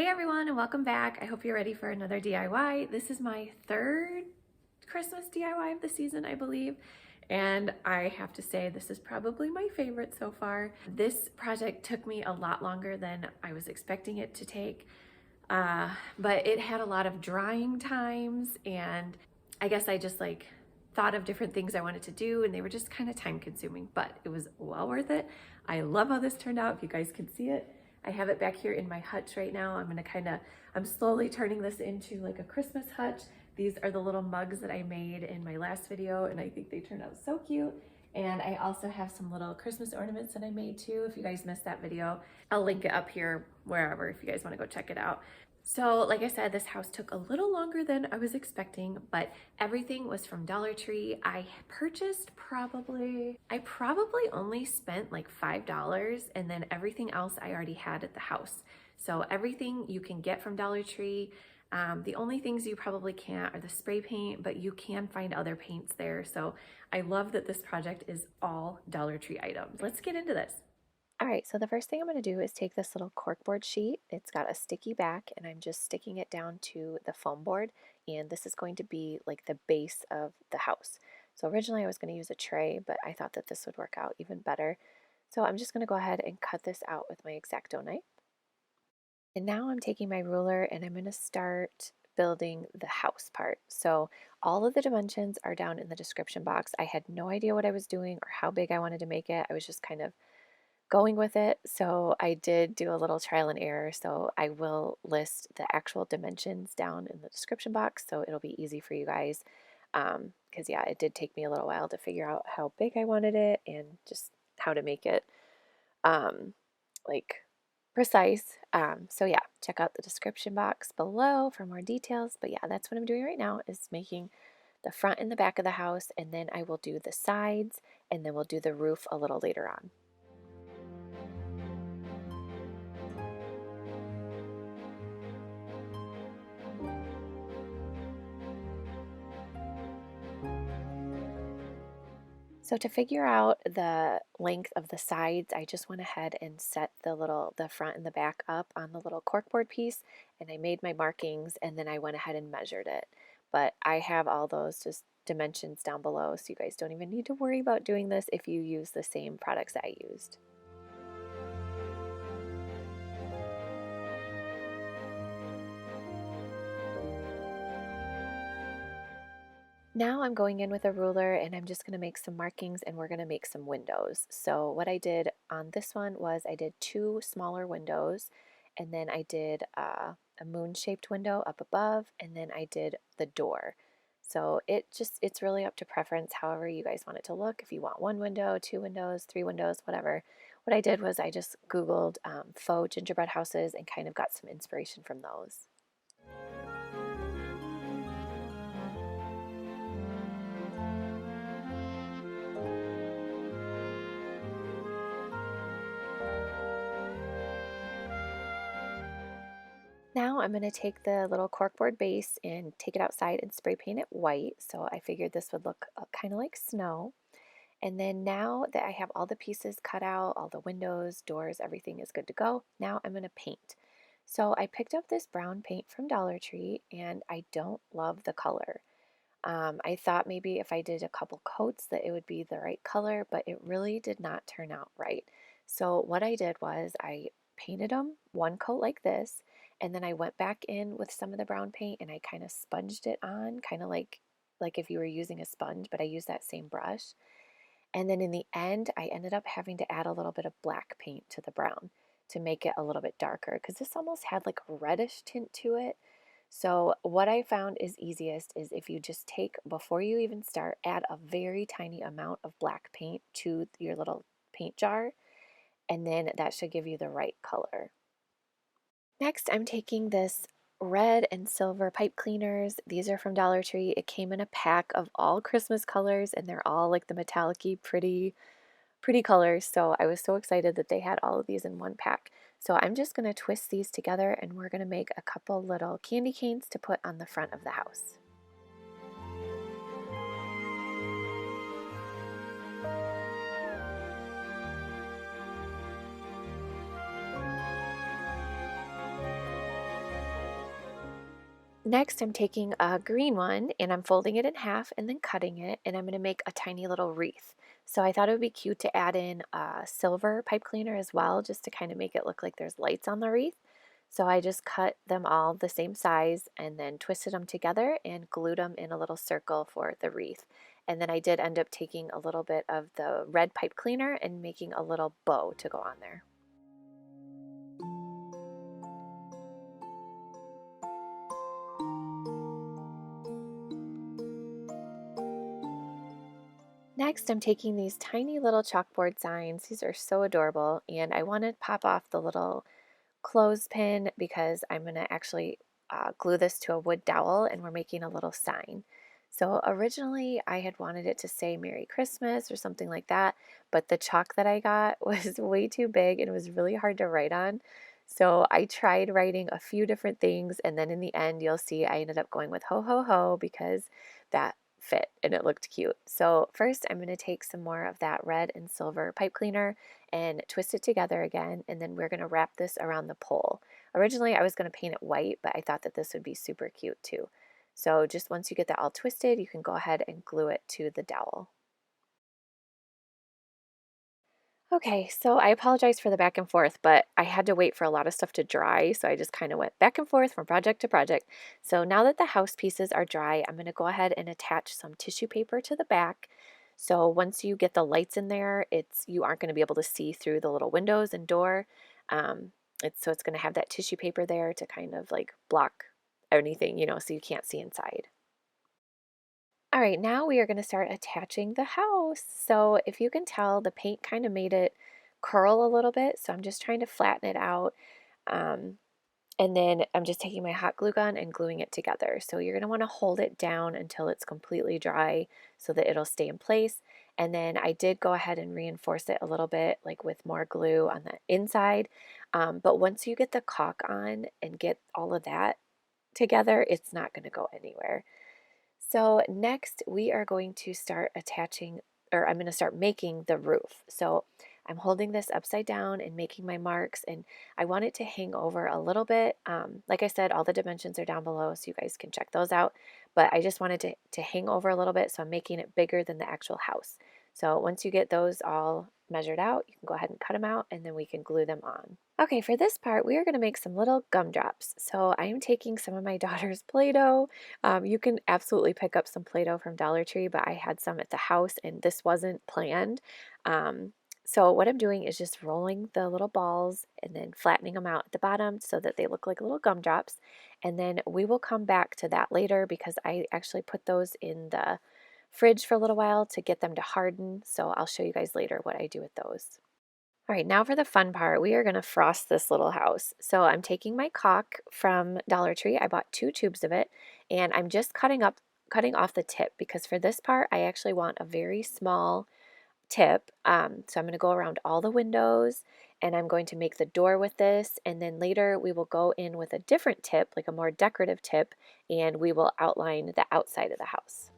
Hey everyone, and welcome back. I hope you're ready for another DIY. This is my third Christmas DIY of the season, I believe. And I have to say, this is probably my favorite so far. This project took me a lot longer than I was expecting it to take, but it had a lot of drying times, and I guess I just thought of different things I wanted to do, and they were just kind of time consuming, but it was well worth it. I love how this turned out, if you guys can see it. I have it back here in my hutch right now. I'm slowly turning this into like a Christmas hutch. These are the little mugs that I made in my last video, and I think they turned out so cute. And I also have some little Christmas ornaments that I made too. If you guys missed that video, I'll link it up here wherever if you guys want to go check it out. So like I said, this house took a little longer than I was expecting, but everything was from Dollar Tree. I probably only spent like $5, and then everything else I already had at the house. So everything you can get from Dollar Tree. The only things you probably can't are the spray paint, but you can find other paints there. So I love that this project is all Dollar Tree items. Let's get into this. All right, so the first thing I'm going to do is take this little corkboard sheet. It's got a sticky back, and I'm just sticking it down to the foam board, and this is going to be like the base of the house. So originally I was going to use a tray, but I thought that this would work out even better. So I'm just going to go ahead and cut this out with my X-Acto knife. And now I'm taking my ruler and I'm going to start building the house part. So all of the dimensions are down in the description box. I had no idea what I was doing or how big I wanted to make it. I was just kind of going with it. So I did do a little trial and error. So I will list the actual dimensions down in the description box, so it'll be easy for you guys. Because yeah, it did take me a little while to figure out how big I wanted it and just how to make it like precise. So yeah, check out the description box below for more details. But yeah, that's what I'm doing right now, is making the front and the back of the house, and then I will do the sides, and then we'll do the roof a little later on. So to figure out the length of the sides, I just went ahead and set the front and the back up on the little corkboard piece, and I made my markings, and then I went ahead and measured it. But I have all those just dimensions down below, so you guys don't even need to worry about doing this if you use the same products that I used. Now I'm going in with a ruler and I'm just going to make some markings, and we're going to make some windows. So what I did on this one was I did two smaller windows, and then I did a moon-shaped window up above, and then I did the door. So it's really up to preference, however you guys want it to look. If you want one window, two windows, three windows, whatever. What I did was I just Googled faux gingerbread houses and kind of got some inspiration from those. Now I'm going to take the little corkboard base and take it outside and spray paint it white. So I figured this would look kind of like snow. And then now that I have all the pieces cut out, all the windows, doors, everything is good to go, now I'm going to paint. So I picked up this brown paint from Dollar Tree, and I don't love the color. I thought maybe if I did a couple coats that it would be the right color, but it really did not turn out right. So what I did was I painted them one coat like this, and then I went back in with some of the brown paint and I kind of sponged it on, kind of like if you were using a sponge, but I used that same brush. And then in the end, I ended up having to add a little bit of black paint to the brown to make it a little bit darker, because this almost had like a reddish tint to it. So what I found is easiest is if you just take, before you even start, add a very tiny amount of black paint to your little paint jar, and then that should give you the right color. Next, I'm taking this red and silver pipe cleaners. These are from Dollar Tree. It came in a pack of all Christmas colors, and they're all like the metallic-y, pretty colors. So I was so excited that they had all of these in one pack. So I'm just going to twist these together, and we're going to make a couple little candy canes to put on the front of the house. Next, I'm taking a green one and I'm folding it in half and then cutting it, and I'm going to make a tiny little wreath. So I thought it would be cute to add in a silver pipe cleaner as well, just to kind of make it look like there's lights on the wreath. So I just cut them all the same size and then twisted them together and glued them in a little circle for the wreath. And then I did end up taking a little bit of the red pipe cleaner and making a little bow to go on there. Next, I'm taking these tiny little chalkboard signs. These are so adorable, and I want to pop off the little clothespin because I'm going to actually glue this to a wood dowel, and we're making a little sign. So originally I had wanted it to say Merry Christmas or something like that, but the chalk that I got was way too big and it was really hard to write on. So I tried writing a few different things, and then in the end you'll see I ended up going with ho ho ho because that fit and it looked cute. So first I'm going to take some more of that red and silver pipe cleaner and twist it together again, and then we're going to wrap this around the pole. Originally I was going to paint it white, but I thought that this would be super cute too. So just once you get that all twisted, you can go ahead and glue it to the dowel. Okay, so I apologize for the back and forth, but I had to wait for a lot of stuff to dry, so I just kind of went back and forth from project to project. So now that the house pieces are dry, I'm going to go ahead and attach some tissue paper to the back. So once you get the lights in there, you aren't going to be able to see through the little windows and door. Um, so it's going to have that tissue paper there to kind of like block anything, so you can't see inside. All right, now we are going to start attaching the house. So if you can tell, the paint kind of made it curl a little bit. So I'm just trying to flatten it out. Um, and then I'm just taking my hot glue gun and gluing it together. So you're going to want to hold it down until it's completely dry so that it'll stay in place. And then I did go ahead and reinforce it a little bit, like with more glue on the inside. But once you get the caulk on and get all of that together, it's not going to go anywhere. So next we are going to start attaching, or I'm going to start making the roof. So I'm holding this upside down and making my marks, and I want it to hang over a little bit. Like I said, all the dimensions are down below so you guys can check those out, but I just wanted to hang over a little bit, so I'm making it bigger than the actual house. So once you get those all measured out, you can go ahead and cut them out, and then we can glue them on. Okay, for this part, we are going to make some little gumdrops. So I am taking some of my daughter's Play-Doh. You can absolutely pick up some Play-Doh from Dollar Tree, but I had some at the house and this wasn't planned. Um, so what I'm doing is just rolling the little balls and then flattening them out at the bottom so that they look like little gumdrops. And then we will come back to that later because I actually put those in the fridge for a little while to get them to harden. So I'll show you guys later what I do with those. All right, now for the fun part, we are going to frost this little house. So I'm taking my caulk from Dollar Tree. I bought 2 tubes of it, and I'm just cutting off the tip because for this part, I actually want a very small tip. So I'm going to go around all the windows, and I'm going to make the door with this, and then later we will go in with a different tip, like a more decorative tip, and we will outline the outside of the house.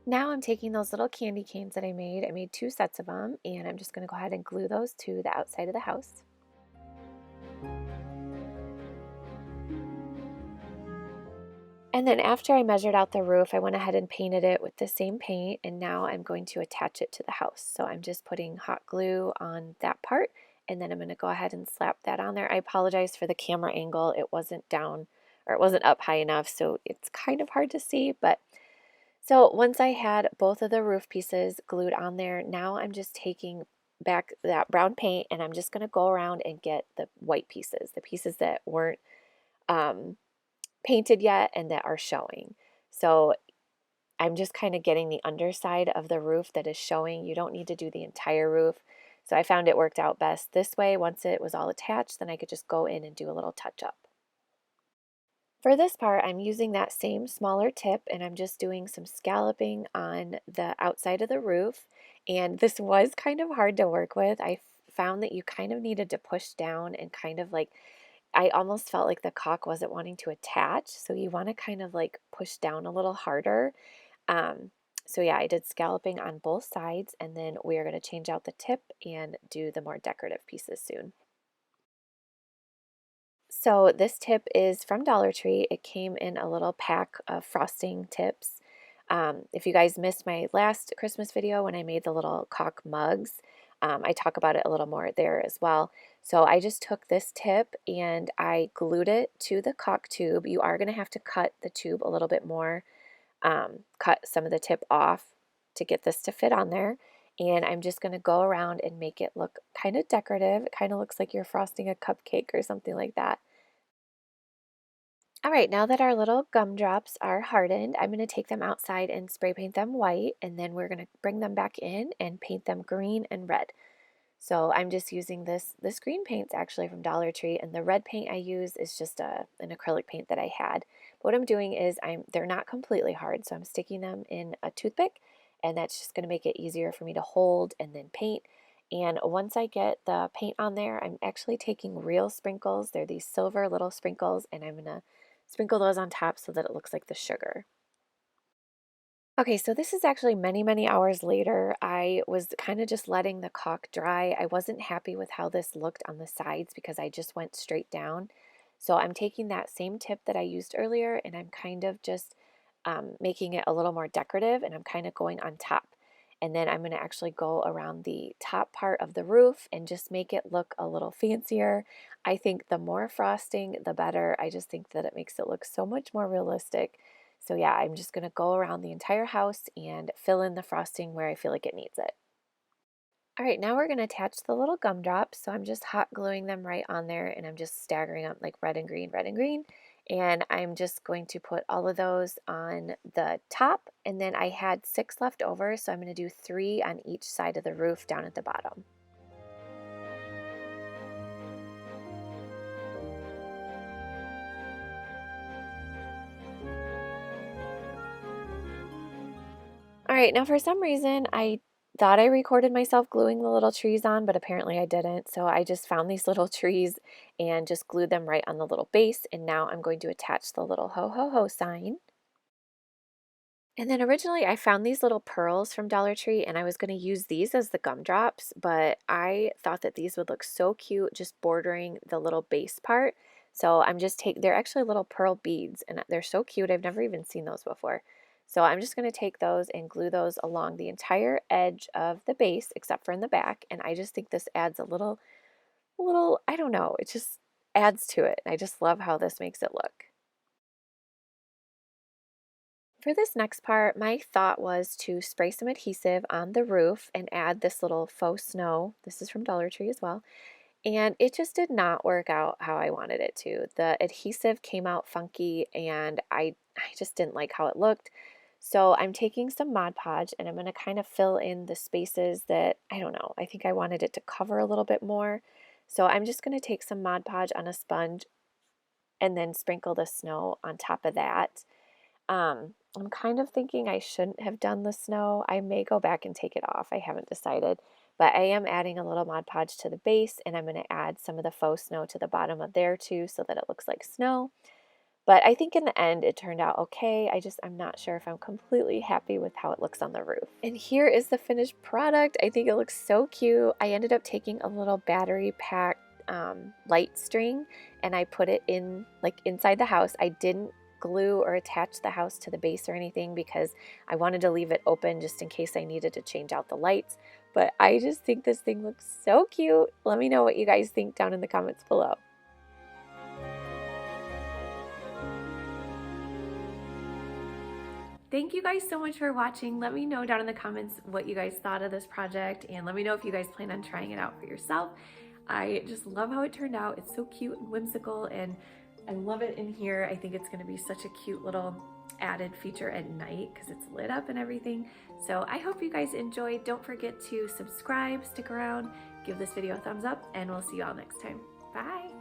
Now I'm taking those little candy canes that I made. I made 2 sets of them, and I'm just going to go ahead and glue those to the outside of the house. And then after I measured out the roof, I went ahead and painted it with the same paint, and now I'm going to attach it to the house. So I'm just putting hot glue on that part, and then I'm going to go ahead and slap that on there. I apologize for the camera angle. It wasn't down, or it wasn't up high enough, so it's kind of hard to see, but so once I had both of the roof pieces glued on there, now I'm just taking back that brown paint and I'm just going to go around and get the white pieces, the pieces that weren't um, painted yet and that are showing. So I'm just kind of getting the underside of the roof that is showing. You don't need to do the entire roof. So I found it worked out best this way. Once it was all attached, then I could just go in and do a little touch up. For this part, I'm using that same smaller tip and I'm just doing some scalloping on the outside of the roof. And this was kind of hard to work with. I found that you kind of needed to push down and kind of like, I almost felt like the caulk wasn't wanting to attach. So you want to kind of like push down a little harder. Um, So yeah, I did scalloping on both sides, and then we are going to change out the tip and do the more decorative pieces soon. So this tip is from Dollar Tree. It came in a little pack of frosting tips. If you guys missed my last Christmas video when I made the little caulk mugs, I talk about it a little more there as well. So I just took this tip and I glued it to the caulk tube. You are going to have to cut the tube a little bit more, cut some of the tip off to get this to fit on there. And I'm just going to go around and make it look kind of decorative. It kind of looks like you're frosting a cupcake or something like that. All right, now that our little gumdrops are hardened, I'm going to take them outside and spray paint them white, and then we're going to bring them back in and paint them green and red. So I'm just using this green paint's actually from Dollar Tree, and the red paint I use is just an acrylic paint that I had. But what I'm doing is they're not completely hard, so I'm sticking them in a toothpick, and that's just going to make it easier for me to hold and then paint. And once I get the paint on there, I'm actually taking real sprinkles. They're these silver little sprinkles, and I'm going to sprinkle those on top so that it looks like the sugar. Okay, so this is actually many, many hours later. I was kind of just letting the caulk dry. I wasn't happy with how this looked on the sides because I just went straight down. So I'm taking that same tip that I used earlier and I'm kind of just making it a little more decorative, and I'm kind of going on top. And then I'm going to actually go around the top part of the roof and just make it look a little fancier. I think the more frosting, the better. I just think that it makes it look so much more realistic. So yeah, I'm just going to go around the entire house and fill in the frosting where I feel like it needs it. All right, now we're going to attach the little gumdrops. So I'm just hot gluing them right on there, and I'm just staggering up like red and green, red and green. And I'm just going to put all of those on the top. And then I had 6 left over, so I'm going to do 3 on each side of the roof down at the bottom. All right, now for some reason, I thought I recorded myself gluing the little trees on, but apparently I didn't. So I just found these little trees and just glued them right on the little base. And now I'm going to attach the little ho ho ho sign. And then originally I found these little pearls from Dollar Tree and I was going to use these as the gumdrops, but I thought that these would look so cute just bordering the little base part. So I'm just they're actually little pearl beads and they're so cute. I've never even seen those before. So I'm just going to take those and glue those along the entire edge of the base except for in the back. And I just think this adds a little, I don't know, it just adds to it. I just love how this makes it look. For this next part, my thought was to spray some adhesive on the roof and add this little faux snow. This is from Dollar Tree as well. And it just did not work out how I wanted it to. The adhesive came out funky and I just didn't like how it looked. So I'm taking some Mod Podge and I'm going to kind of fill in the spaces that, I don't know, I think I wanted it to cover a little bit more. So I'm just going to take some Mod Podge on a sponge and then sprinkle the snow on top of that. I'm kind of thinking I shouldn't have done the snow. I may go back and take it off. I haven't decided. But I am adding a little Mod Podge to the base, and I'm going to add some of the faux snow to the bottom of there too so that it looks like snow. But I think in the end it turned out okay. I'm not sure if I'm completely happy with how it looks on the roof. And here is the finished product. I think it looks so cute. I ended up taking a little battery pack light string and I put it in like inside the house. I didn't glue or attach the house to the base or anything because I wanted to leave it open just in case I needed to change out the lights. But I just think this thing looks so cute. Let me know what you guys think down in the comments below. Thank you guys so much for watching. Let me know down in the comments what you guys thought of this project, and let me know if you guys plan on trying it out for yourself. I just love how it turned out. It's so cute and whimsical, and I love it in here. I think it's going to be such a cute little added feature at night because it's lit up and everything. So I hope you guys enjoyed. Don't forget to subscribe, stick around, give this video a thumbs up, and we'll see you all next time. Bye!